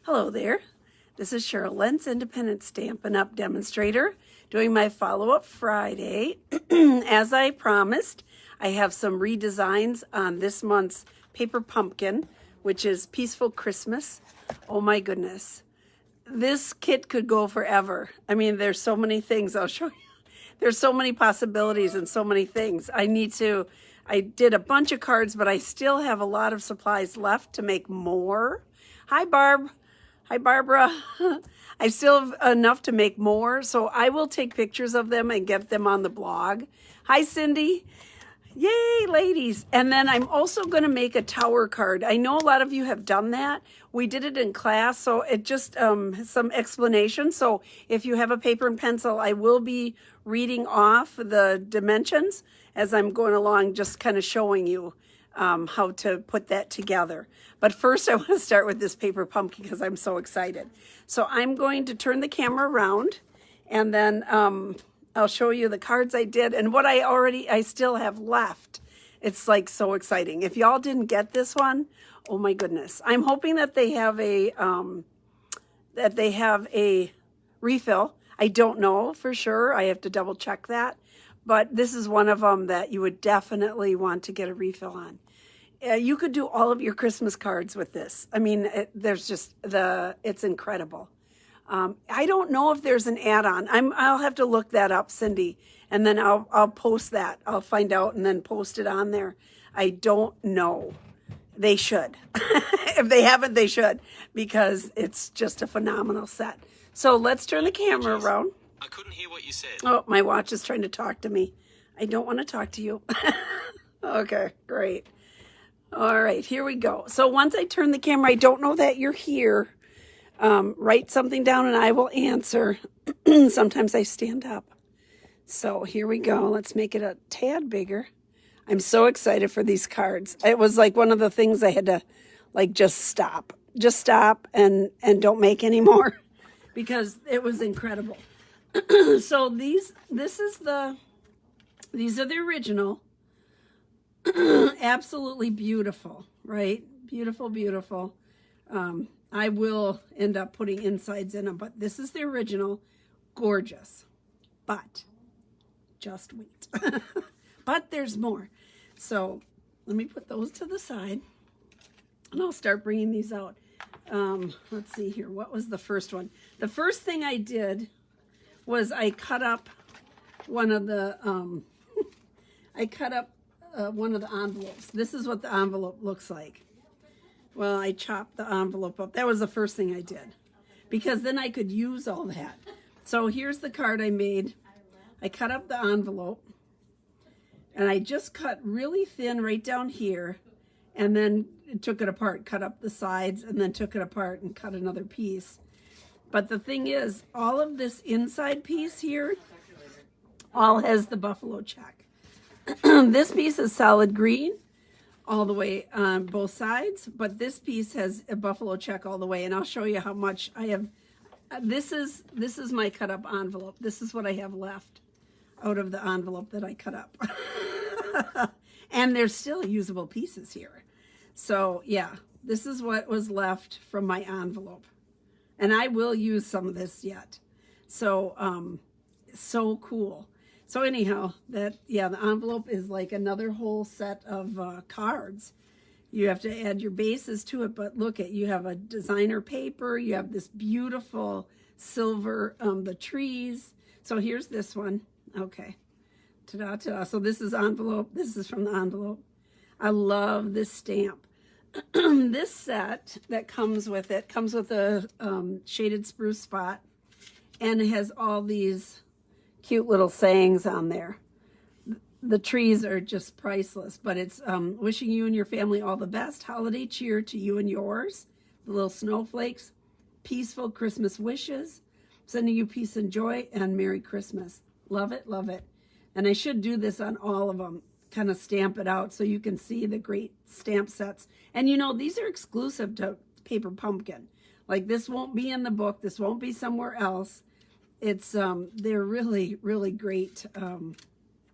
Hello there. This is Cheryl Lentz, Independent Stampin' Up! Demonstrator, doing my follow-up Friday. As I promised, I have some redesigns on this month's Paper Pumpkin, which is Peaceful Christmas. Oh my goodness. This kit could go forever. I mean, there's so many things I'll show you. There's so many possibilities and so many things. I did a bunch of cards, but I still have a lot of supplies left to make more. Hi, Barb. Hi, Barbara. I still have enough to make more, so I will take pictures of them and get them on the blog. Hi, Cindy. Yay, ladies. And then I'm also going to make a tower card. I know a lot of you have done that. We did it in class, so it just some explanation. So if you have a paper and pencil, I will be reading off the dimensions as I'm going along, just kind of showing you how to put that together. But first, I want to start with this paper pumpkin because I'm so excited. So I'm going to turn the camera around, and then I'll show you the cards I did and what I still have left. It's like so exciting. If y'all didn't get this one, oh my goodness. I'm hoping that they have a refill. I don't know for sure. I have to double check that. But this is one of them that you would definitely want to get a refill on. You could do all of your Christmas cards with this. I mean, it's incredible. I don't know if there's an add-on. I'll have to look that up, Cindy, and then I'll post that. I'll find out and then post it on there. I don't know. They should. If they haven't, they should, because it's just a phenomenal set. So let's turn the camera around. I couldn't hear what you said. Oh, my watch is trying to talk to me. I don't want to talk to you. Okay, great. All right, here we go. So once I turn the camera, I don't know that you're here. Write something down and I will answer. Sometimes I stand up. So here we go. Let's make it a tad bigger. I'm so excited for these cards. It was like one of the things I had to like just stop and don't make any more because it was incredible. So these are the original. Absolutely beautiful, right? Beautiful, beautiful. I will end up putting insides in them, but this is the original. Gorgeous. But just wait. But there's more. So let me put those to the side and I'll start bringing these out. Let's see here. What was the first one? The first thing I did was I cut up one of the one of the envelopes. This is what the envelope looks like. Well, I chopped the envelope up. That was the first thing I did because then I could use all that. So here's the card I made. I cut up the envelope and I just cut really thin right down here and then took it apart, cut up the sides and then took it apart and cut another piece. But the thing is, all of this inside piece here all has the buffalo check. This piece is solid green all the way on both sides, but this piece has a buffalo check all the way, and I'll show you how much I have. This is my cut up envelope. This is what I have left out of the envelope that I cut up. And there's still usable pieces here. So yeah, this is what was left from my envelope. And I will use some of this yet. So, so cool. So anyhow, the envelope is like another whole set of cards. You have to add your bases to it, but look you have a designer paper. You have this beautiful silver, the trees. So here's this one. Okay. Ta-da, ta-da. So this is envelope. This is from the envelope. I love this stamp. This set that comes with a shaded spruce spot and it has all these cute little sayings on there. The trees are just priceless, but it's wishing you and your family all the best. Holiday cheer to you and yours. The little snowflakes. Peaceful Christmas wishes. Sending you peace and joy and Merry Christmas. Love it, love it. And I should do this on all of them. Kind of stamp it out so you can see the great stamp sets. And you know, these are exclusive to Paper Pumpkin. Like this won't be in the book. This won't be somewhere else. It's they're really, really great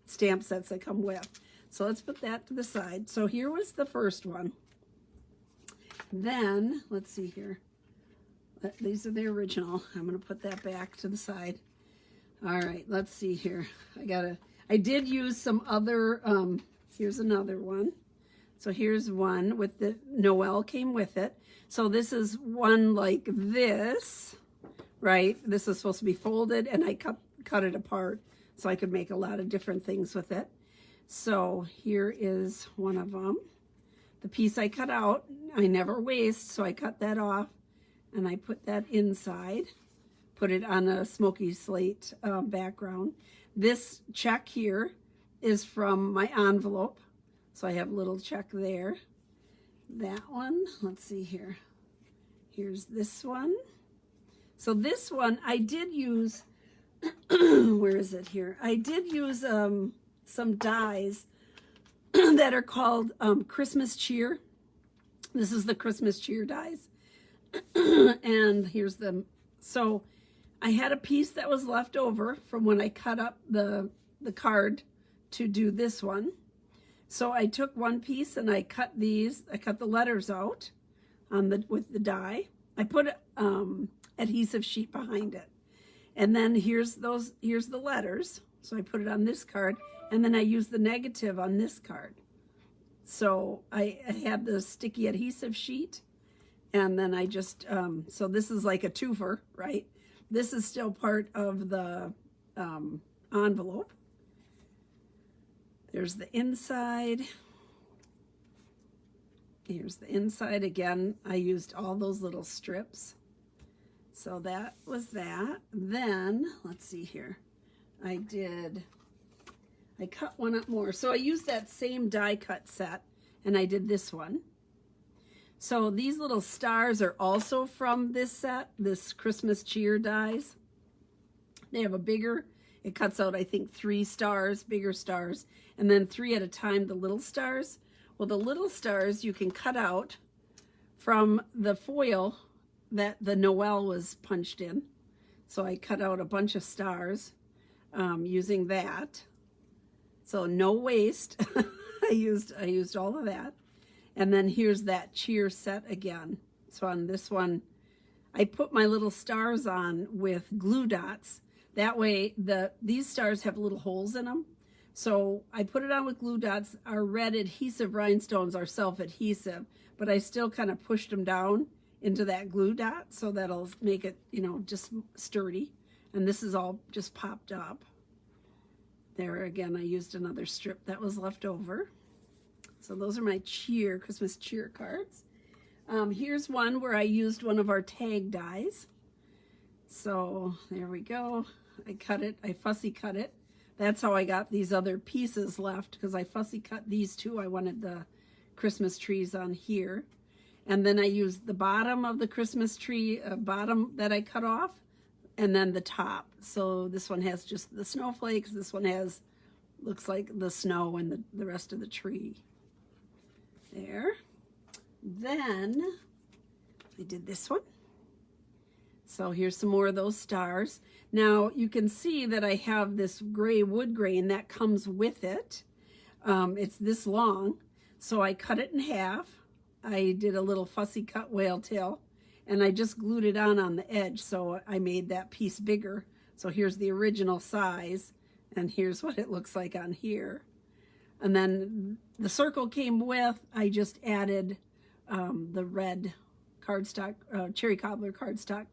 stamp sets that come with. So let's put that to the side. So here was the first one. Then, let's see here. These are the original. I'm going to put that back to the side. All right, let's see here. I did use some other, here's another one. So here's one with the Noel came with it. So this is one like this, right? This is supposed to be folded, and I cut it apart so I could make a lot of different things with it. So here is one of them. The piece I cut out, I never waste, so I cut that off, and I put that inside, put it on a smoky slate background. This check here is from my envelope, so I have a little check there. That one, let's see here. Here's this one. So this one, I did use, where is it here? I did use some dies that are called Christmas cheer. This is the Christmas cheer dies. And here's them. So I had a piece that was left over from when I cut up the card to do this one. So I took one piece and I cut these. I cut the letters out with the die. I put adhesive sheet behind it, and then here's the letters. So I put it on this card, and then I used the negative on this card. So I had the sticky adhesive sheet, and then I just so this is like a twofer, right? This is still part of the envelope. There's the inside. Here's the inside again. I used all those little strips. So that was that. Then, let's see here. I cut one up more. So I used that same die cut set, and I did this one. So these little stars are also from this set, this Christmas cheer dies. They have a bigger, it cuts out, I think, 3 stars, bigger stars, and then 3 at a time, the little stars. Well, the little stars you can cut out from the foil that the Noel was punched in. So I cut out a bunch of stars using that. So no waste. I used all of that. And then here's that cheer set again. So on this one, I put my little stars on with glue dots. That way, these stars have little holes in them. So I put it on with glue dots. Our red adhesive rhinestones are self-adhesive, but I still kind of pushed them down into that glue dot, so that'll make it, you know, just sturdy. And this is all just popped up. There again, I used another strip that was left over. So those are my Christmas cheer cards. Here's one where I used one of our tag dies. So there we go. I cut it, I fussy cut it. That's how I got these other pieces left, because I fussy cut these two. I wanted the Christmas trees on here. And then I used the bottom of the Christmas tree, bottom that I cut off, and then the top. So this one has just the snowflakes. This one has, looks like the snow and the rest of the tree. There. Then I did this one. So here's some more of those stars. Now you can see that I have this gray wood grain that comes with it. It's this long. So I cut it in half. I did a little fussy cut whale tail, and I just glued it on the edge. So I made that piece bigger. So here's the original size, and here's what it looks like on here. And then the circle came with, I just added the red cardstock, cherry cobbler cardstock,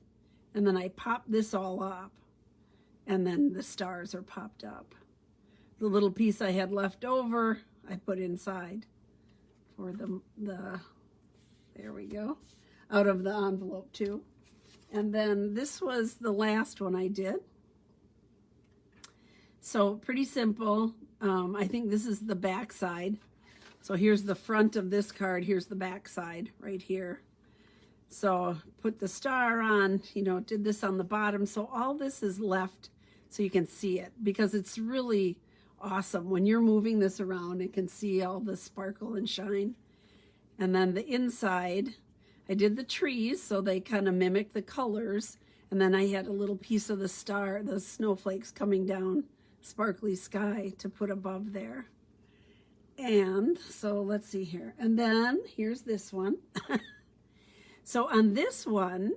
and then I popped this all up, and then the stars are popped up. The little piece I had left over, I put inside for the there we go, out of the envelope too. And then this was the last one I did. So pretty simple. I think this is the back side. So here's the front of this card. Here's the back side right here. So put the star on, you know, did this on the bottom. So all this is left so you can see it, because it's really awesome. When you're moving this around, you can see all the sparkle and shine. And then the inside, I did the trees so they kind of mimic the colors. And then I had a little piece of the star, the snowflakes coming down, sparkly sky to put above there. And so let's see here. And then here's this one. So on this one,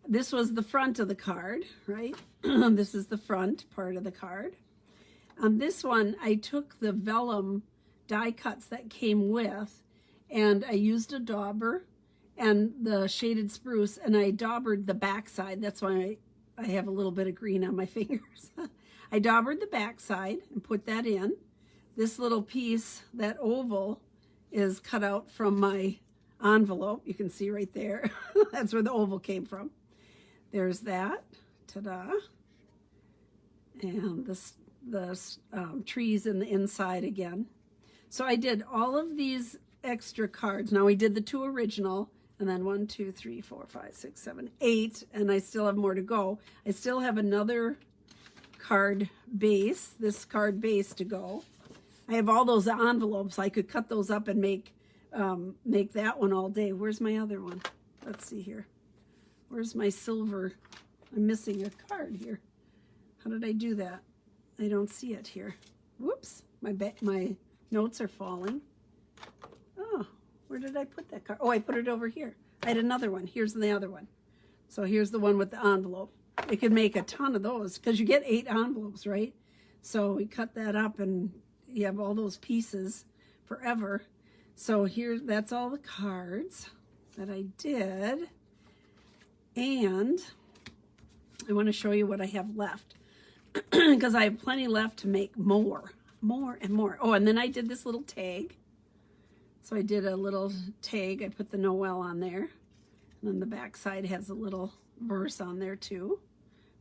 this was the front of the card, right? This is the front part of the card. On this one, I took the vellum die cuts that came with, and I used a dauber and the shaded spruce, and I daubered the back side. That's why I have a little bit of green on my fingers. I daubered the back side and put that in. This little piece, that oval, is cut out from my envelope. You can see right there. That's where the oval came from. There's that. Ta-da. And the trees in the inside again. So I did all of these extra cards. Now we did the 2 original, and then 1, 2, 3, 4, 5, 6, 7, 8, and I still have more to go. I still have another card base, this card base to go. I have all those envelopes. I could cut those up and make that one all day. Where's my other one? Let's see here. Where's my silver? I'm missing a card here. How did I do that? I don't see it here. Whoops, my notes are falling. Oh, where did I put that card? Oh, I put it over here. I had another one. Here's the other one. So here's the one with the envelope. We could make a ton of those because you get 8 envelopes, right? So we cut that up and you have all those pieces forever. So here, that's all the cards that I did. And I want to show you what I have left because I have plenty left to make more and more. Oh, and then I did this little tag. So I did a little tag. I put the Noel on there. And then the back side has a little verse on there too.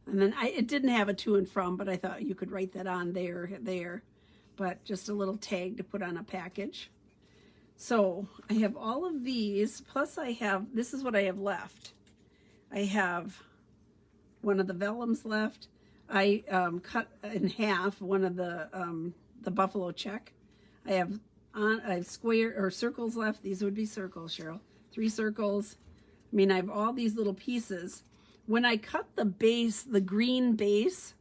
And then it didn't have a to and from, but I thought you could write that on there. But just a little tag to put on a package. So I have all of these, plus I have, this is what I have left. I have one of the vellums left. I cut in half one of the buffalo check. I have square or circles left. These would be circles, Cheryl. 3 circles. I mean, I have all these little pieces. When I cut the base, the green base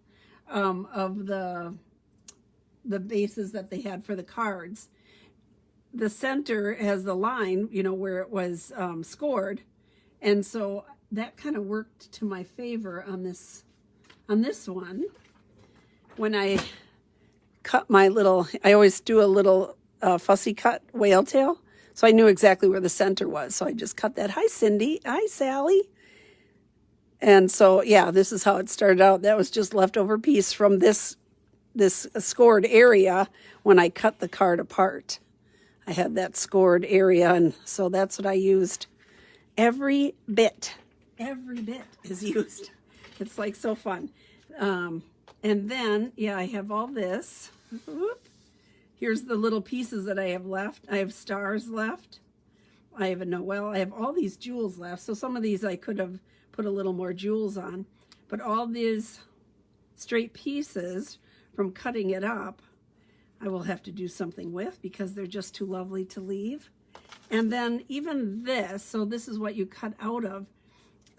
of the bases that they had for the cards, the center has the line, you know, where it was scored. And so that kind of worked to my favor on this one. When I cut my little, I always do a little fussy cut whale tail. So I knew exactly where the center was. So I just cut that. Hi, Cindy. Hi, Sally. And so, yeah, this is how it started out. That was just leftover piece from this scored area when I cut the card apart. I had that scored area, and so that's what I used. Every bit is used. It's like so fun. And then, yeah, I have all this. Here's the little pieces that I have left. I have stars left. I have a Noel. I have all these jewels left. So some of these I could have put a little more jewels on. But all these straight pieces from cutting it up, I will have to do something with because they're just too lovely to leave. And then even this, so this is what you cut out of.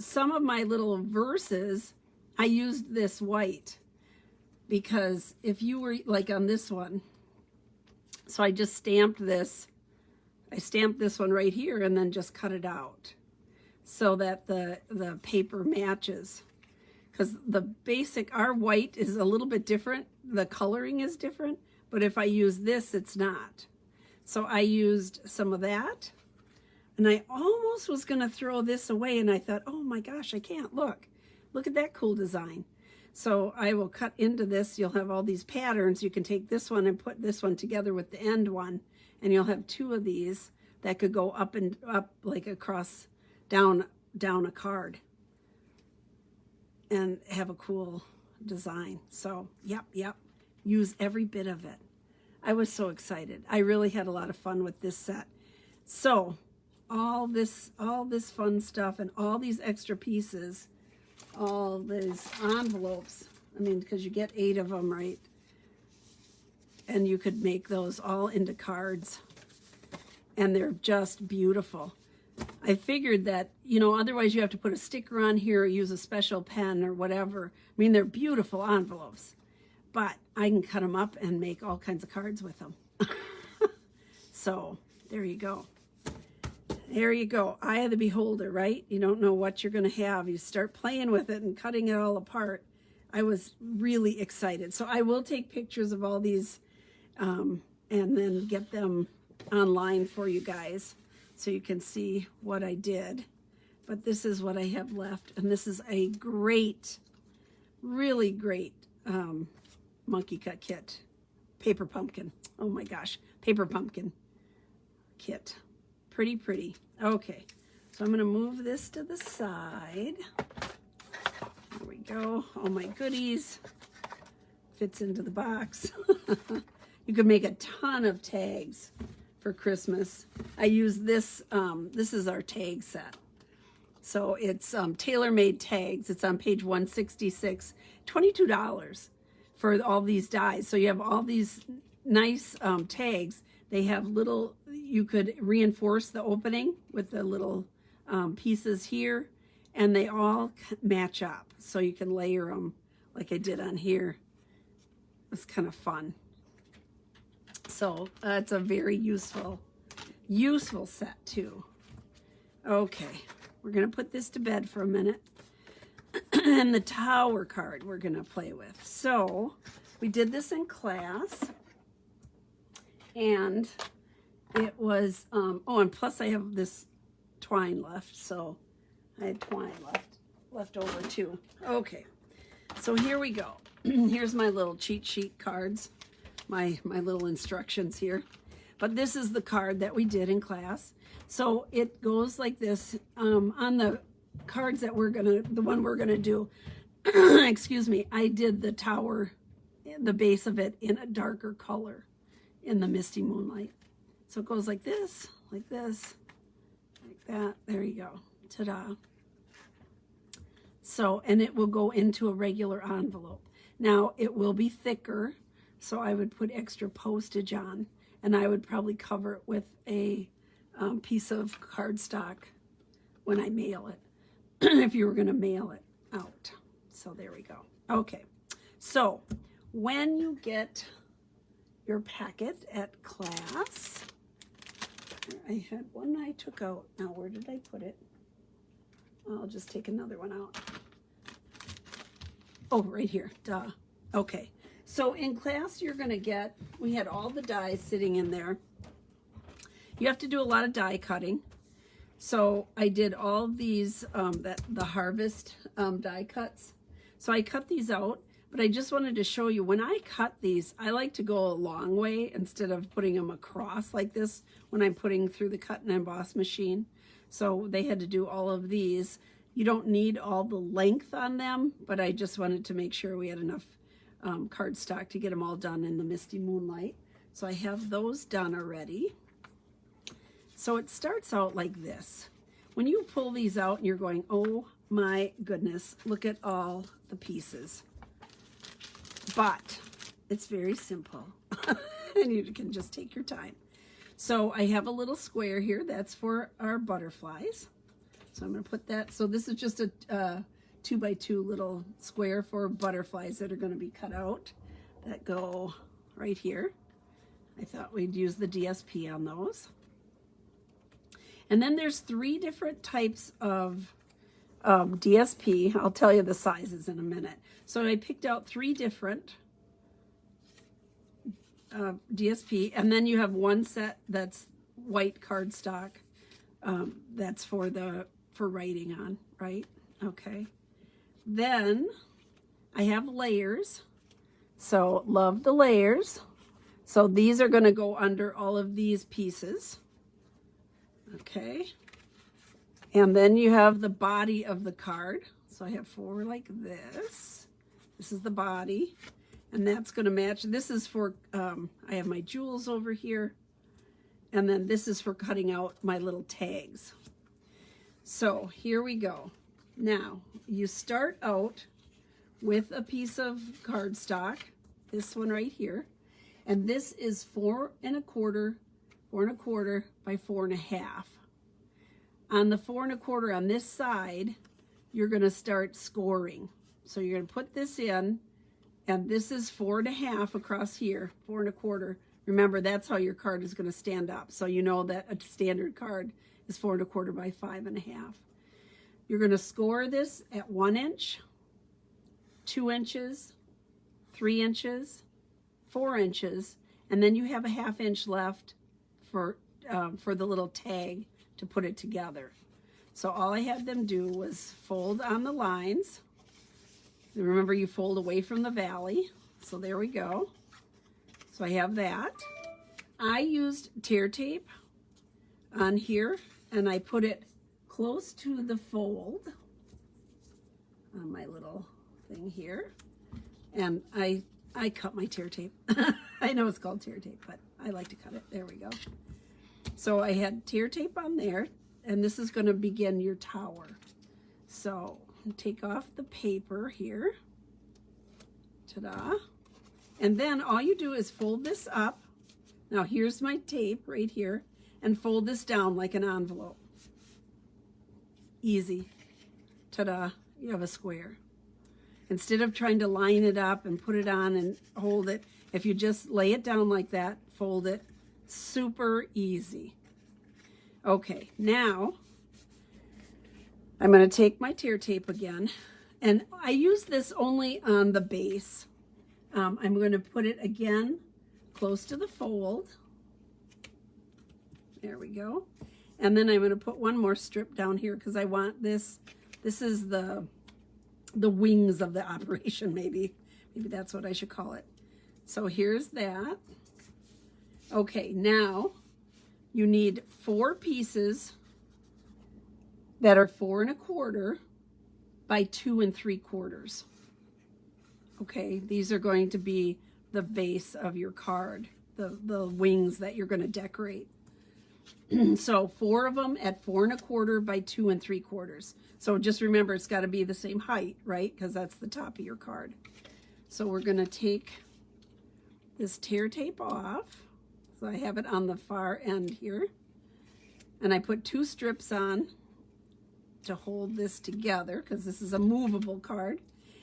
Some of my little verses, I used this white because if you were like on this one, so I just stamped this. I stamped this one right here and then just cut it out so that the paper matches. Because the basic, our white is a little bit different. The coloring is different, but if I use this, it's not. So I used some of that, and I almost was gonna throw this away, and I thought, oh my gosh, I can't, look at that cool design. So I will cut into this. You'll have all these patterns. You can take this one and put this one together with the end one, and you'll have 2 of these that could go up and up like across, down a card and have a cool design. So yep, use every bit of it. I was so excited. I really had a lot of fun with this set. So all this fun stuff and all these extra pieces, all these envelopes, I mean, because you get 8 of them, right? And you could make those all into cards, and they're just beautiful. I figured that, you know, otherwise you have to put a sticker on here or use a special pen or whatever. I mean, they're beautiful envelopes, but I can cut them up and make all kinds of cards with them. So there you go. There you go. Eye of the beholder, right? You don't know what you're going to have. You start playing with it and cutting it all apart. I was really excited. So I will take pictures of all these and then get them online for you guys so you can see what I did. But this is what I have left. And this is a great, really great monkey cut kit. Paper pumpkin. Oh my gosh. Paper pumpkin kit. Pretty, pretty. Okay. So I'm going to move this to the side. There we go. All my goodies. Fits into the box. You could make a ton of tags for Christmas. I use this. This is our tag set. So it's tailor-made tags. It's on page 166. $22 for all these dies. So you have all these nice tags. They have little, you could reinforce the opening with the little pieces here, and they all match up. So you can layer them like I did on here. It's kind of fun. So it's a very useful set too. Okay, we're gonna put this to bed for a minute. And the tower card we're gonna play with. So we did this in class, and it was, oh, and plus I have this twine left, so I had twine left over too. Okay, so here we go. Here's my little cheat sheet cards, my little instructions here. But this is the card that we did in class. So it goes like this. On the cards that the one we're gonna do, excuse me, I did the tower, the base of it in a darker color in the misty moonlight. So it goes like this, like that. There you go. Ta-da. So, and it will go into a regular envelope. Now, it will be thicker, so I would put extra postage on, and I would probably cover it with a piece of cardstock when I mail it, if you were going to mail it out. So there we go. Okay, so when you get your packet at class, I had one I took out. Now, where did I put it? I'll just take another one out. Oh, right here. Duh. Okay. So in class, you're going to get, we had all the dies sitting in there. You have to do a lot of die cutting. So I did all these, the harvest die cuts. So I cut these out, but I just wanted to show you, when I cut these, I like to go a long way instead of putting them across like this when I'm putting through the cut and emboss machine. So they had to do all of these. You don't need all the length on them, but I just wanted to make sure we had enough cardstock to get them all done in the misty moonlight. So I have those done already. So it starts out like this. When you pull these out and you're going, oh my goodness, look at all the pieces. But it's very simple and you can just take your time. So I have a little square here. That's for our butterflies. So I'm going to put that. So this is just a 2x2 little square for butterflies that are going to be cut out that go right here. I thought we'd use the DSP on those. And then there's 3 different types of DSP. I'll tell you the sizes in a minute. So I picked out 3 different DSP, and then you have one set that's white cardstock. That's for writing on, right? Okay. Then I have layers. So love the layers. So these are going to go under all of these pieces. Okay. And then you have the body of the card. So I have 4 like this. This is the body. And that's going to match. This is for, I have my jewels over here. And then this is for cutting out my little tags. So here we go. Now, you start out with a piece of cardstock, this one right here. And this is 4 1/4 by 4 1/2. On the 4 1/4 on this side, you're going to start scoring. So you're going to put this in, and this is 4 1/2 across here, 4 1/4. Remember, that's how your card is going to stand up. So you know that a standard card is 4 1/4 by 5 1/2. You're going to score this at 1 inch, 2 inches, 3 inches, 4 inches, and then you have a 1/2 inch left for the little tag to put it together. So all I had them do was fold on the lines. And remember, you fold away from the valley. So there we go. So I have that. I used tear tape on here, and I put it close to the fold on my little thing here. And I cut my tear tape. I know it's called tear tape, but I like to cut it. There we go. So I had tear tape on there, and this is going to begin your tower. So take off the paper here. Ta-da. And then all you do is fold this up. Now here's my tape right here, and fold this down like an envelope. Easy. Ta-da. You have a square. Instead of trying to line it up and put it on and hold it, if you just lay it down like that, fold it, super easy. Okay, now I'm going to take my tear tape again, and I use this only on the base. I'm going to put it again close to the fold. There we go. And then I'm going to put one more strip down here because I want this. This is the wings of the operation, maybe that's what I should call it. So here's that. Okay, now you need 4 pieces that are 4 1/4 by 2 3/4. Okay, these are going to be the base of your card, the wings that you're going to decorate. So 4 of them at 4 1/4 by 2 3/4. So just remember, it's got to be the same height, right? Because that's the top of your card. So we're going to take this tear tape off. So I have it on the far end here. And I put 2 strips on to hold this together because this is a movable card.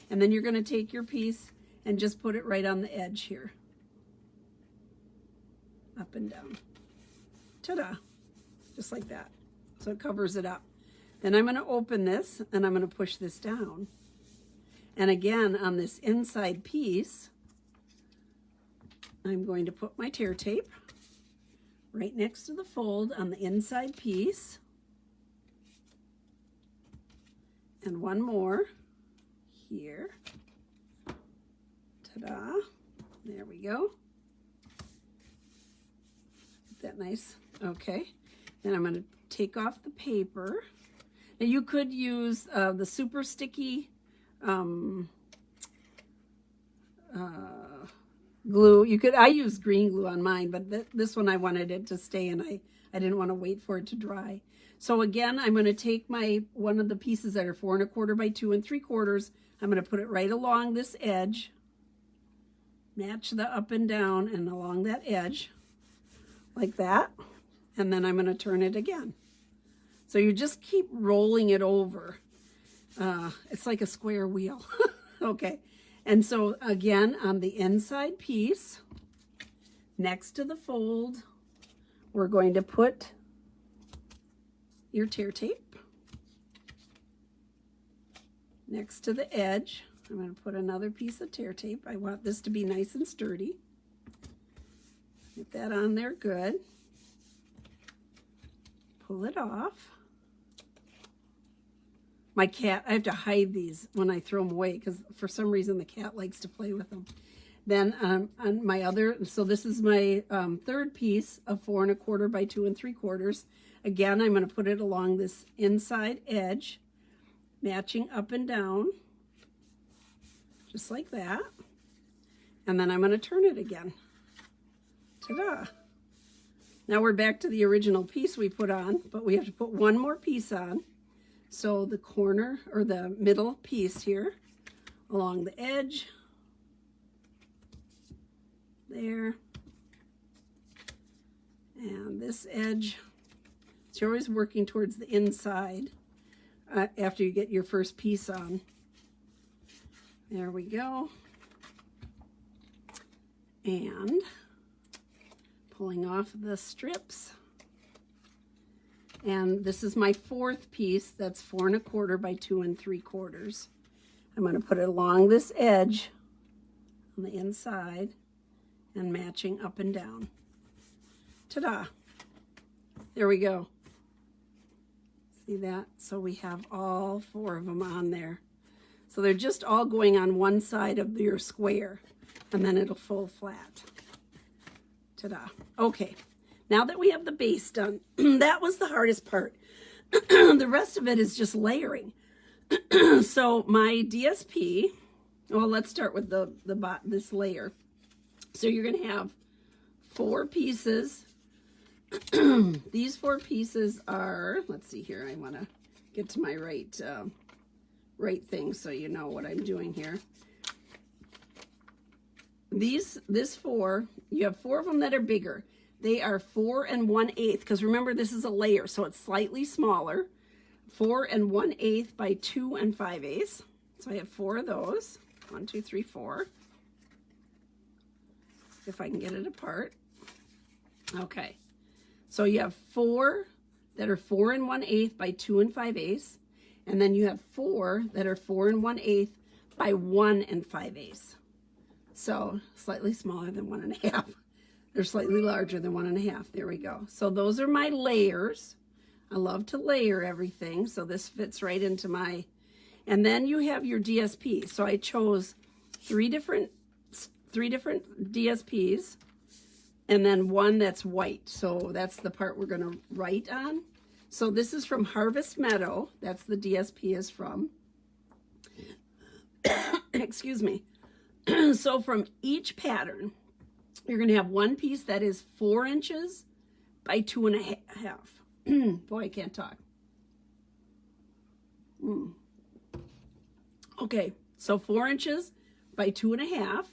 And then you're going to take your piece and just put it right on the edge here. Up and down. Ta-da. Just like that. So it covers it up. Then I'm going to open this and I'm going to push this down. And again, on this inside piece, I'm going to put my tear tape right next to the fold on the inside piece. And one more here. Ta-da. There we go. Isn't that nice? Okay. Then I'm going to take off the paper. Now you could use the super sticky glue. I use green glue on mine, but this one I wanted it to stay, and I didn't want to wait for it to dry. So again, I'm going to take one of the pieces that are 4 1/4 by 2 3/4. I'm going to put it right along this edge, match the up and down and along that edge like that. And then I'm going to turn it again. So you just keep rolling it over. It's like a square wheel. Okay. And so again, on the inside piece, next to the fold, we're going to put your tear tape. Next to the edge, I'm going to put another piece of tear tape. I want this to be nice and sturdy. Get that on there good. Pull it off. My cat, I have to hide these when I throw them away because for some reason the cat likes to play with them. Then on my other, so this is my third piece of 4 1/4 by 2 3/4. Again, I'm going to put it along this inside edge, matching up and down, just like that. And then I'm going to turn it again. Ta-da! Now we're back to the original piece we put on, but we have to put one more piece on. So the corner or the middle piece here along the edge, there, and this edge. So you're always working towards the inside after you get your first piece on. There we go. And pulling off the strips. And this is my 4th piece. That's 4 1/4 by 2 3/4. I'm going to put it along this edge on the inside and matching up and down. Ta-da! There we go. See that? So we have all 4 of them on there. So they're just all going on one side of your square, and then it'll fold flat. Ta-da. Okay, now that we have the base done, that was the hardest part. The rest of it is just layering. So my DSP, well, let's start with this layer. So you're going to have 4 pieces. These 4 pieces are, let's see here, I want to get to my right thing so you know what I'm doing here. This 4, you have 4 of them that are bigger. They are 4 1/8, because remember this is a layer, so it's slightly smaller. 4 1/8 by 2 5/8. So I have 4 of those. 1, 2, 3, 4. If I can get it apart. Okay. So you have 4 that are 4 1/8 by 2 5/8. And then you have 4 that are 4 1/8 by 1 5/8. So slightly smaller than 1 1/2. They're slightly larger than 1 1/2. There we go. So those are my layers. I love to layer everything. So this fits right into my, and then you have your DSP. So I chose three different DSPs, and then one that's white. So that's the part we're going to write on. So this is from Harvest Meadow. That's the DSP is from. Excuse me. So from each pattern, you're going to have one piece that is 4 inches by 2 1/2. Boy, I can't talk. Okay, so 4 inches by 2 1/2.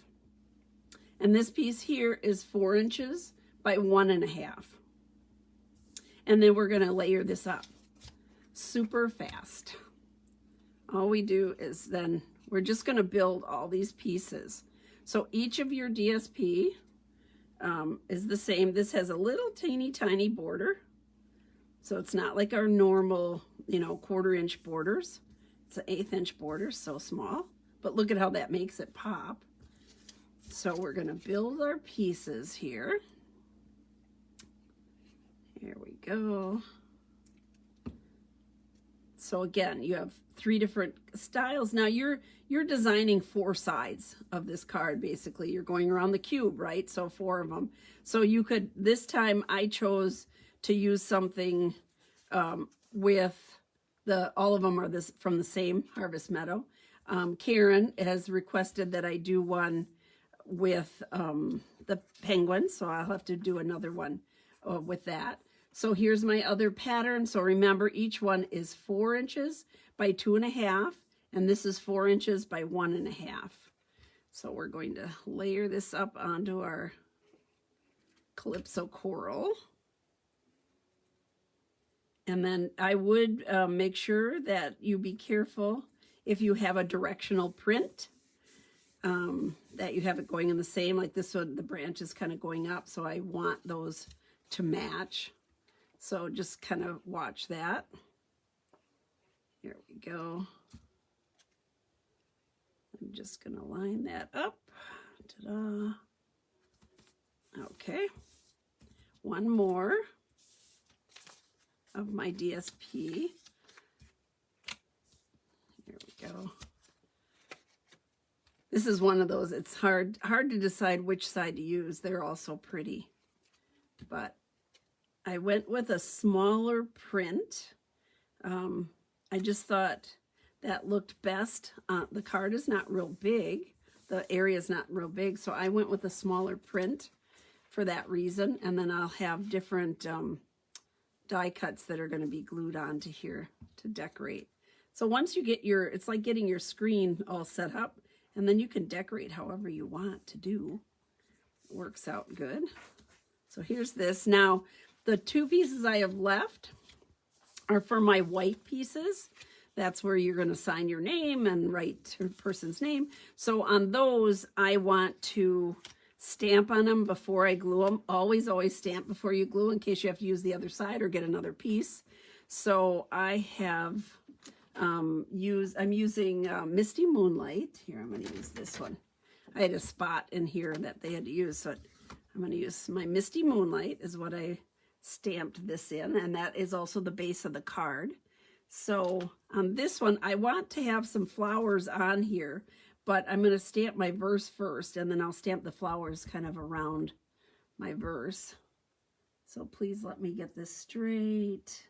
And this piece here is 4 inches by 1 1/2. And then we're going to layer this up super fast. All we do is then we're just going to build all these pieces. So each of your DSP is the same. This has a little tiny border. So it's not like our normal, 1/4 inch borders. It's an 1/8 inch border, so small. But look at how that makes it pop. So we're going to build our pieces here. Here we go. So again, you have 3 different styles. Now you're designing 4 sides of this card, basically. You're going around the cube, right? So 4 of them. So you could, this time I chose to use something with all of them are from the same Harvest Meadow. Karen has requested that I do one with the penguin, so I'll have to do another one with that. So here's my other pattern. So remember, each one is 4 inches by 2 1/2, and this is 4 inches by 1 1/2. So we're going to layer this up onto our Calypso coral. And then I would make sure that you be careful if you have a directional print, that you have it going in the same, like this one, the branch is kind of going up, so I want those to match. So just kind of watch that. Here we go. I'm just going to line that up. Ta-da. Okay. One more of my DSP. Here we go. This is one of those, it's hard to decide which side to use. They're all so pretty. But I went with a smaller print. I just thought that looked best. The card is not real big. The area is not real big, so I went with a smaller print for that reason. And then I'll have different die cuts that are going to be glued onto here to decorate. So once you get it's like getting your screen all set up, and then you can decorate however you want to do. It works out good. So here's this. Now, the 2 pieces I have left are for my white pieces. That's where you're going to sign your name and write your person's name. So on those, I want to stamp on them before I glue them. Always stamp before you glue in case you have to use the other side or get another piece. So I have I'm using Misty Moonlight. Here, I'm going to use this one. I had a spot in here that they had to use, so I'm going to use my Misty Moonlight is what I stamped this in, and that is also the base of the card. So on this one, I want to have some flowers on here, but I'm going to stamp my verse first, and then I'll stamp the flowers kind of around my verse. So please let me get this straight.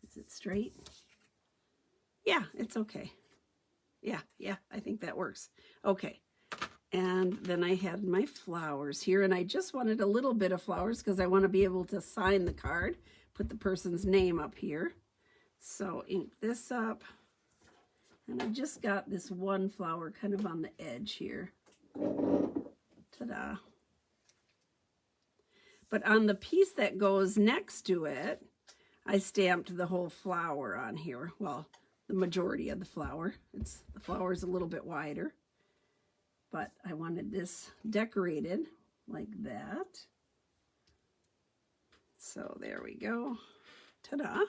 Is it straight? Yeah, it's okay. Yeah, I think that works. Okay, and then I had my flowers here, and I just wanted a little bit of flowers because I want to be able to sign the card, put the person's name up here. So ink this up, and I just got this one flower kind of on the edge here. Ta-da. But on the piece that goes next to it, I stamped the whole flower on here. Well, the majority of the flower. The flower's a little bit wider. But I wanted this decorated like that. So there we go. Ta-da.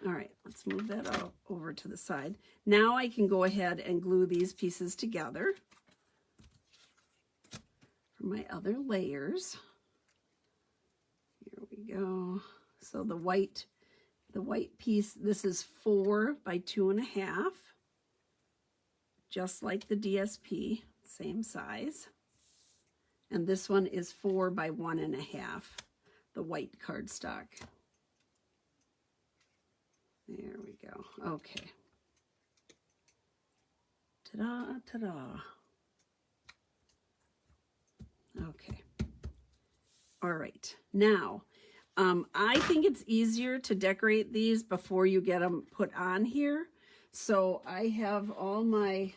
All right, let's move that out over to the side. Now I can go ahead and glue these pieces together for my other layers. Here we go. So the white piece, this is 4 by 2.5, just like the DSP, same size. And this one is 4 by 1.5, the white cardstock. There we go. Okay. Ta-da, ta-da. Okay. All right. Now, I think it's easier to decorate these before you get them put on here. So I have I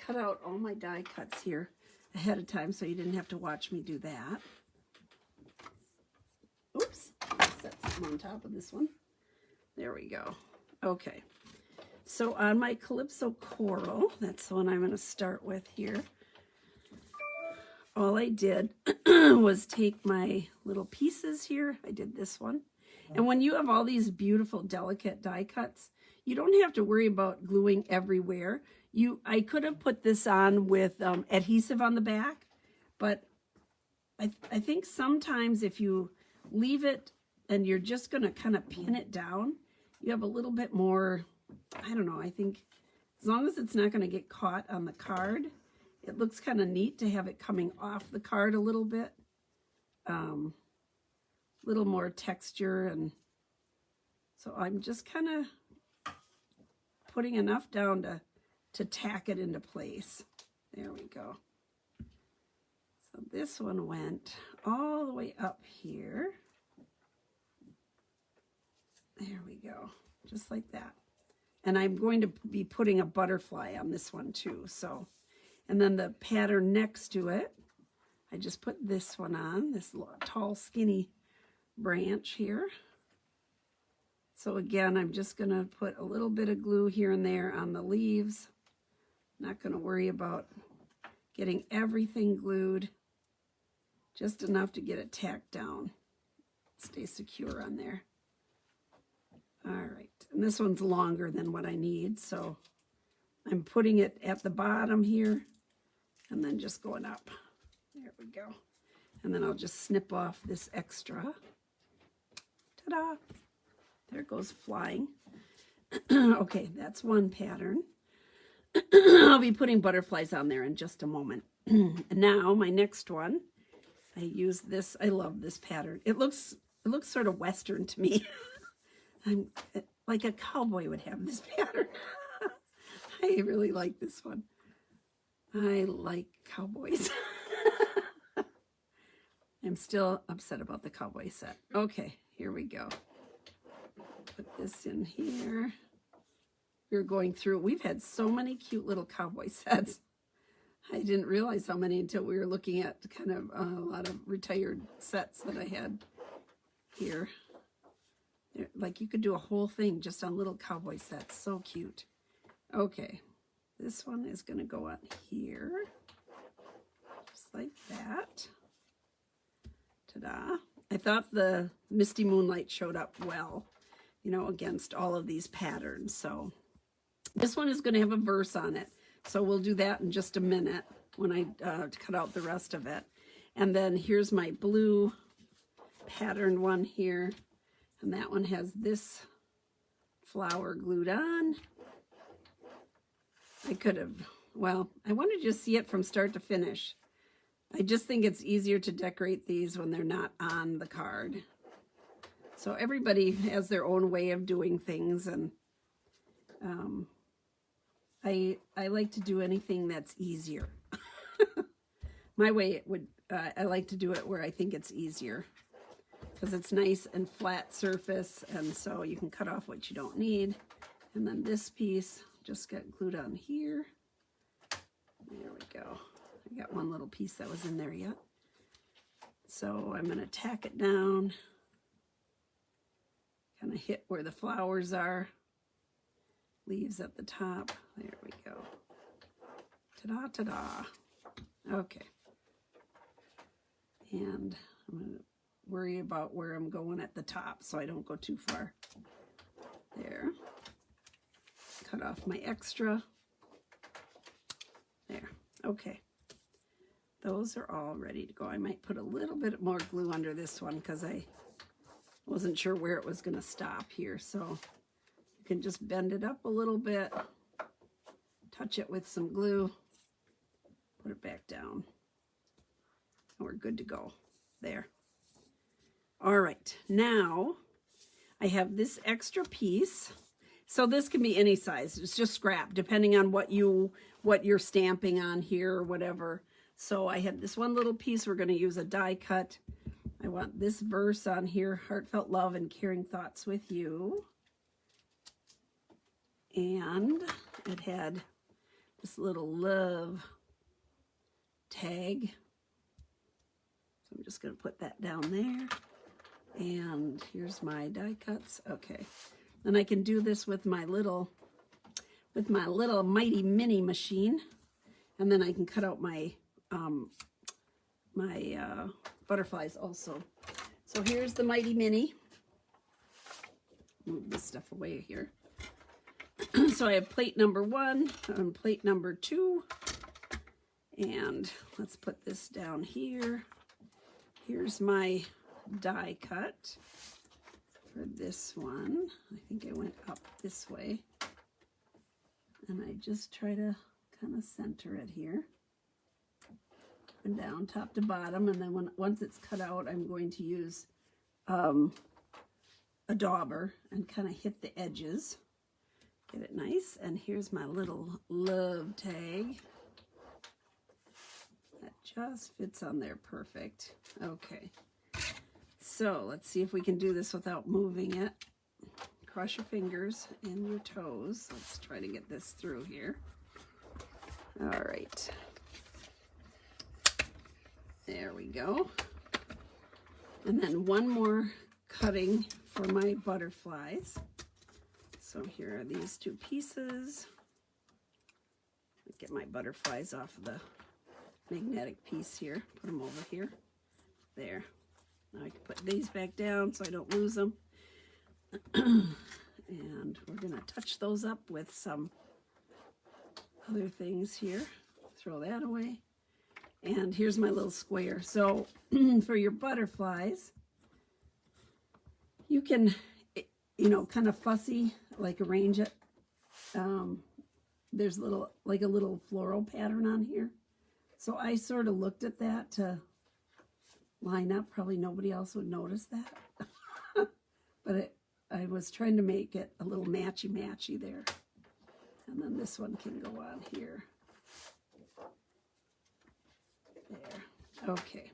cut out all my die cuts here ahead of time so you didn't have to watch me do that. Oops, set some on top of this one. There we go. Okay, so on my Calypso Coral, that's the one I'm going to start with here. All I did was take my little pieces here. I did this one. And when you have all these beautiful, delicate die cuts, you don't have to worry about gluing everywhere. I could have put this on with adhesive on the back, but I think sometimes if you leave it and you're just going to kind of pin it down, you have a little bit more, I don't know, I think as long as it's not going to get caught on the card, it looks kind of neat to have it coming off the card a little bit. Little more texture, and so I'm just kind of putting enough down to tack it into place. There we go. So this one went all the way up here. There we go, just like that. And I'm going to be putting a butterfly on this one too, so. And then the pattern next to it, I just put this one on, this tall, skinny branch here. So again, I'm just going to put a little bit of glue here and there on the leaves. Not going to worry about getting everything glued, just enough to get it tacked down. Stay secure on there. All right, and this one's longer than what I need, so I'm putting it at the bottom here and then just going up. There we go. And then I'll just snip off this extra. Ta-da! There it goes flying. Okay, that's one pattern. I'll be putting butterflies on there in just a moment. And now my next one, I use this. I love this pattern. It looks sort of Western to me. I'm like a cowboy would have this pattern. I really like this one. I like cowboys. I'm still upset about the cowboy set. Okay, here we go. Put this in here. We're going through, we've had so many cute little cowboy sets. I didn't realize how many until we were looking at kind of a lot of retired sets that I had here. Like you could do a whole thing just on little cowboy sets. So cute. Okay, this one is going to go on here. Just like that. Ta-da. I thought the Misty Moonlight showed up well, you know, against all of these patterns. So this one is going to have a verse on it. So we'll do that in just a minute when I cut out the rest of it. And then here's my blue patterned one here. And that one has this flower glued on. I could have, well, I wanted you to see it from start to finish. I just think it's easier to decorate these when they're not on the card. So everybody has their own way of doing things, and I like to do anything that's easier. My way it would, I like to do it where I think it's easier, because it's nice and flat surface, and so you can cut off what you don't need. And then this piece just got glued on here. There we go. I got one little piece that was in there yet. So I'm going to tack it down, kind of hit where the flowers are, leaves at the top. There we go. Ta-da, ta-da. Okay. And I'm going to worry about where I'm going at the top so I don't go too far. There. Cut off my extra. There. Okay. Those are all ready to go. I might put a little bit more glue under this one because I wasn't sure where it was going to stop here. So you can just bend it up a little bit, touch it with some glue, put it back down, and we're good to go. There. All right. Now I have this extra piece. So this can be any size. It's just scrap, depending on what you're stamping on here or whatever. So I had this one little piece. We're going to use a die cut. I want this verse on here, heartfelt love and caring thoughts with you. And it had this little love tag. So I'm just going to put that down there. And here's my die cuts. Okay. And I can do this with my little Mighty Mini machine. And then I can cut out my butterflies also. So here's the Mighty Mini. Move this stuff away here. So I have plate number 1 and plate number 2. And let's put this down here. Here's my die cut for this one. I think I went up this way. And I just try to kind of center it here. And down top to bottom, and then once it's cut out, I'm going to use a dauber and kind of hit the edges, get it nice. And here's my little love tag that just fits on there perfect. Okay, so let's see if we can do this without moving it. Cross your fingers and your toes. Let's try to get this through here. All right. There we go. And then one more cutting for my butterflies. So here are these 2 pieces. Get my butterflies off of the magnetic piece here. Put them over here. There. Now I can put these back down so I don't lose them. And we're going to touch those up with some other things here. Throw that away. And here's my little square. So for your butterflies, you can, you know, kind of fussy, like arrange it. There's a little floral pattern on here. So I sort of looked at that to line up. Probably nobody else would notice that. But I was trying to make it a little matchy-matchy there. And then this one can go on here. There. Okay.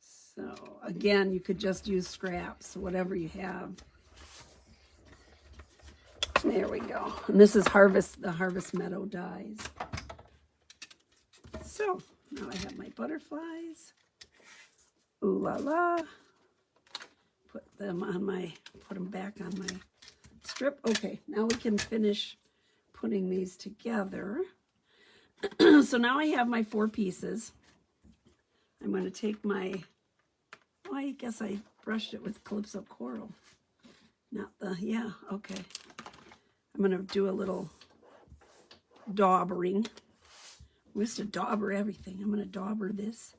So again, you could just use scraps, whatever you have. There we go. And this is the Harvest Meadow dies. So now I have my butterflies. Ooh la la. Put them back on my strip. Okay, now we can finish putting these together. So now I have my 4 pieces. I'm going to take my Oh, I guess I brushed it with Calypso Coral. Not the, yeah, okay. I'm going to do a little daubering. We used to dauber everything. I'm going to dauber this.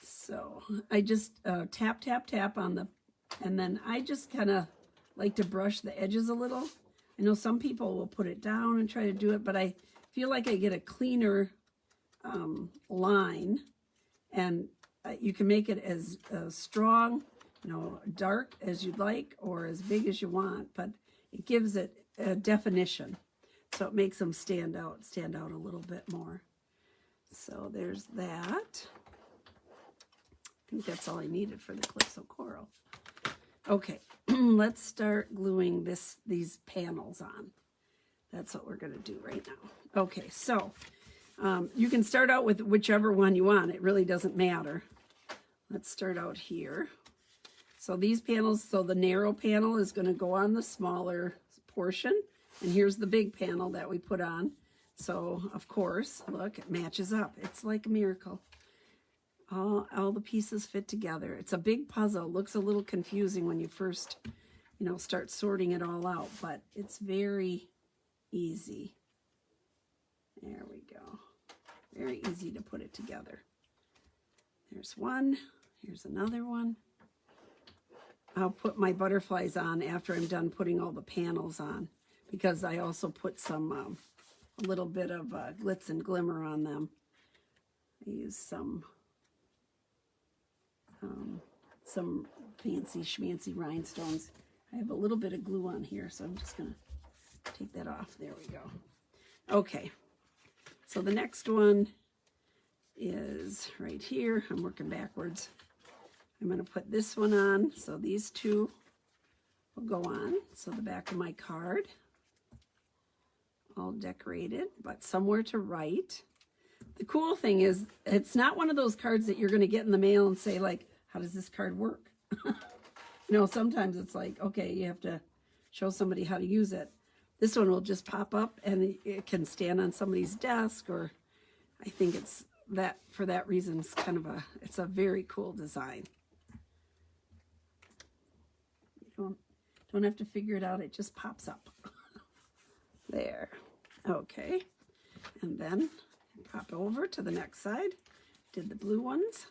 So I just tap, tap, tap on the, and then I just kind of like to brush the edges a little. I know some people will put it down and try to do it, but I feel like I get a cleaner line, and you can make it as strong, you know, dark as you'd like, or as big as you want, but it gives it a definition. So it makes them stand out a little bit more. So there's that. I think that's all I needed for the Calypso Coral. Okay, let's start gluing these panels on. That's what we're going to do right now. Okay, so you can start out with whichever one you want. It really doesn't matter. Let's start out here. So these panels, so the narrow panel is going to go on the smaller portion. And here's the big panel that we put on. So, of course, look, it matches up. It's like a miracle. All the pieces fit together. It's a big puzzle. It looks a little confusing when you first, you know, start sorting it all out, but it's very easy. There we go. Very easy to put it together. There's one. Here's another one. I'll put my butterflies on after I'm done putting all the panels on, because I also put some, a little bit of glitz and glimmer on them. I use some fancy schmancy rhinestones. I have a little bit of glue on here, so I'm just going to take that off. There we go. Okay, so the next one is right here. I'm working backwards. I'm going to put this one on, so these two will go on. So the back of my card, all decorated, but somewhere to write. The cool thing is, it's not one of those cards that you're going to get in the mail and say, like, how does this card work? You know, sometimes it's like, okay, you have to show somebody how to use it. This one will just pop up and it can stand on somebody's desk, or I think it's that, for that reason, it's kind of it's a very cool design. You don't have to figure it out, it just pops up. There. Okay. And then pop over to the next side. Did the blue ones.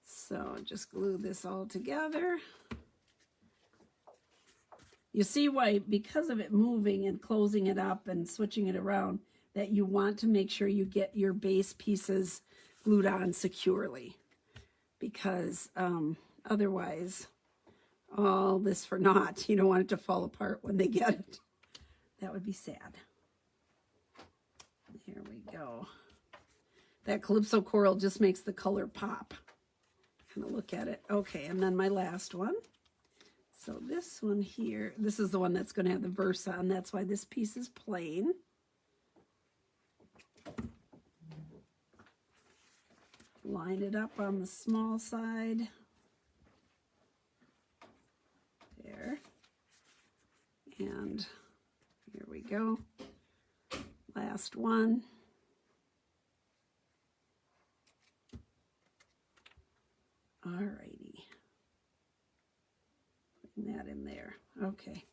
So just glue this all together. You see why, because of it moving and closing it up and switching it around, that you want to make sure you get your base pieces glued on securely, because otherwise, all this for naught. You don't want it to fall apart when they get it. That would be sad. Here we go. That Calypso Coral just makes the color pop. Kind of look at it. Okay, and then my last one. So this one here, this is the one that's going to have the verse on. That's why this piece is plain. Line it up on the small side. There. And here we go. Last one. Alrighty. Putting that in there. Okay.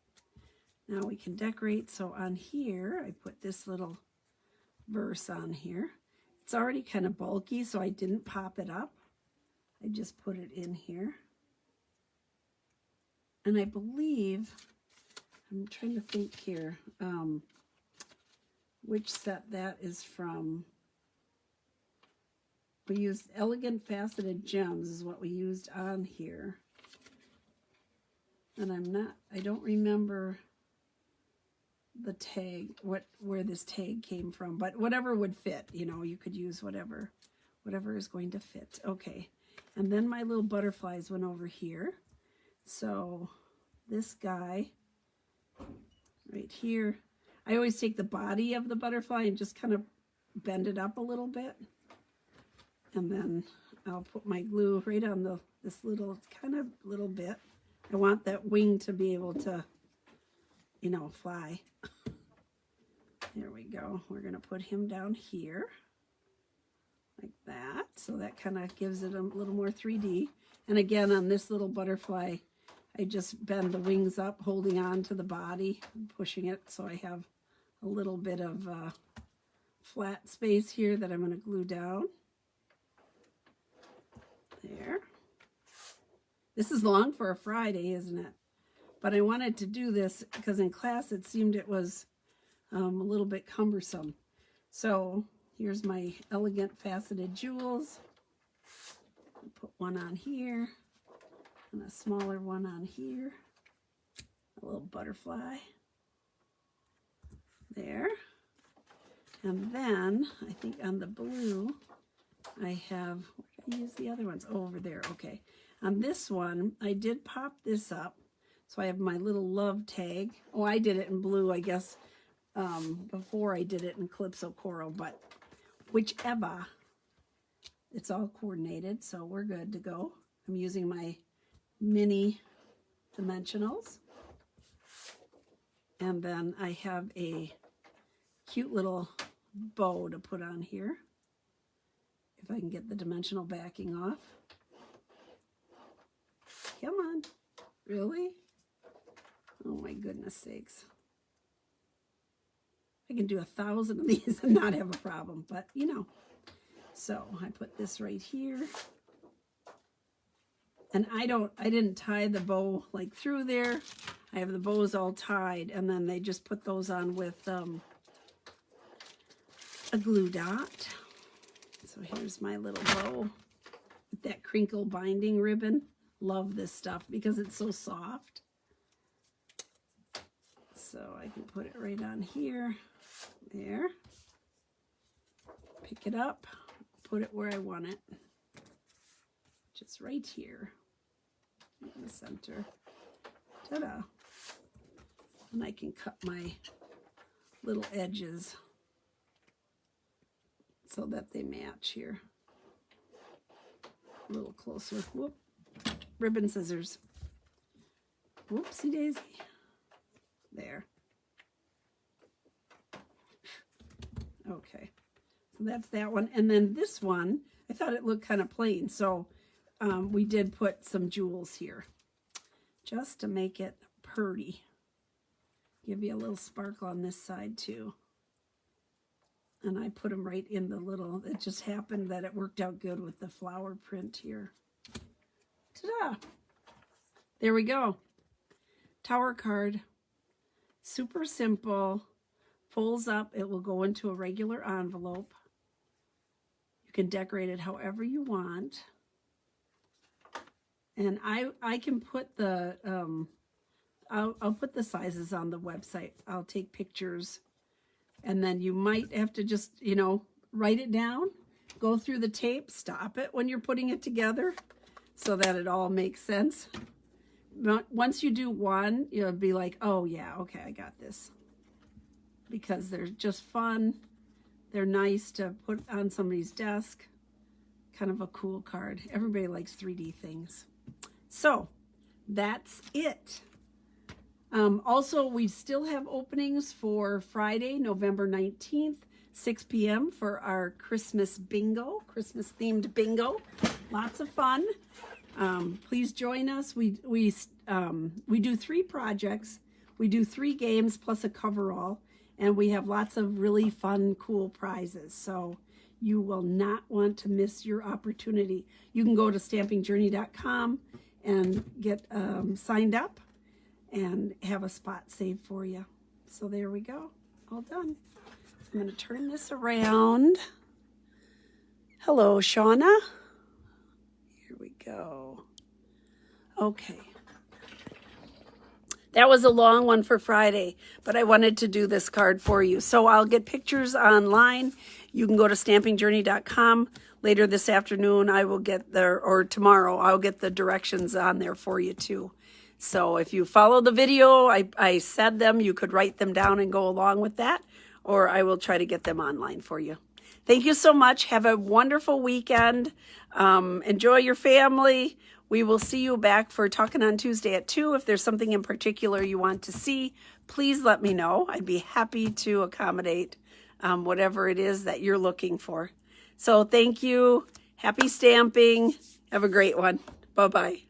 Now we can decorate. So on here, I put this little verse on here. It's already kind of bulky, so I didn't pop it up. I just put it in here. And I believe, I'm trying to think here, which set that is from. We used Elegant Faceted Gems is what we used on here. And I don't remember the tag, where this tag came from, but whatever would fit, you know, you could use whatever is going to fit. Okay, and then my little butterflies went over here. So this guy right here, I always take the body of the butterfly and just kind of bend it up a little bit. And then I'll put my glue right on this little bit. I want that wing to be able to, you know, fly. There we go. We're going to put him down here. like that. So that kind of gives it a little more 3D. And again, on this little butterfly, I just bend the wings up, holding on to the body, pushing it, so I have a little bit of flat space here that I'm going to glue down. There. This is long for a Friday, isn't it? But I wanted to do this because in class it seemed it was a little bit cumbersome. So here's my elegant faceted jewels. I'll put one on here and a smaller one on here. A little butterfly. There. And then I think on the blue I have, where did I use the other ones? Oh, over there. Okay. On this one, I did pop this up. So I have my little love tag. Oh, I did it in blue, I guess, before I did it in Calypso Coral, but whichever, it's all coordinated, so we're good to go. I'm using my mini dimensionals. And then I have a cute little bow to put on here. If I can get the dimensional backing off. Come on. Really? Oh my goodness sakes. I can do 1,000 of these and not have a problem, but you know. So I put this right here. And I didn't tie the bow like through there. I have the bows all tied, and then they just put those on with a glue dot. So here's my little bow with that crinkle binding ribbon. Love this stuff because it's so soft. So I can put it right on here. There. Pick it up, put it where I want it. Just right here in the center. Ta-da. And I can cut my little edges so that they match here. A little closer. Whoop. Ribbon scissors. Whoopsie daisy. There. Okay. So that's that one. And then this one, I thought it looked kind of plain. So we did put some jewels here just to make it pretty. Give you a little sparkle on this side too. And I put them right in the little, it just happened that it worked out good with the flower print here. Ta-da! There we go. Tower card. Super simple. Folds up. It will go into a regular envelope. You can decorate it however you want. And I can put the, I'll put the sizes on the website. I'll take pictures. And then you might have to just, you know, write it down, go through the tape, stop it when you're putting it together so that it all makes sense. Once you do one, you'll be like, oh yeah, okay, I got this. Because they're just fun. They're nice to put on somebody's desk. Kind of a cool card. Everybody likes 3D things. So that's it. Also, we still have openings for Friday, November 19th, 6 p.m. for our Christmas bingo, Christmas themed bingo. Lots of fun. Please join us. We do 3 projects. We do 3 games plus a coverall, and we have lots of really fun, cool prizes. So you will not want to miss your opportunity. You can go to stampingjourney.com and get signed up and have a spot saved for you. So there we go, all done. I'm gonna turn this around. Hello, Shauna. Here we go. Okay. That was a long one for Friday, but I wanted to do this card for you. So I'll get pictures online. You can go to stampingjourney.com. Later this afternoon, I will get there, or tomorrow, I'll get the directions on there for you too. So if you follow the video, I said them, you could write them down and go along with that, or I will try to get them online for you. Thank you so much. Have a wonderful weekend. Enjoy your family. We will see you back for Talking on Tuesday at 2. If there's something in particular you want to see, please let me know. I'd be happy to accommodate whatever it is that you're looking for. So thank you. Happy stamping. Have a great one. Bye-bye.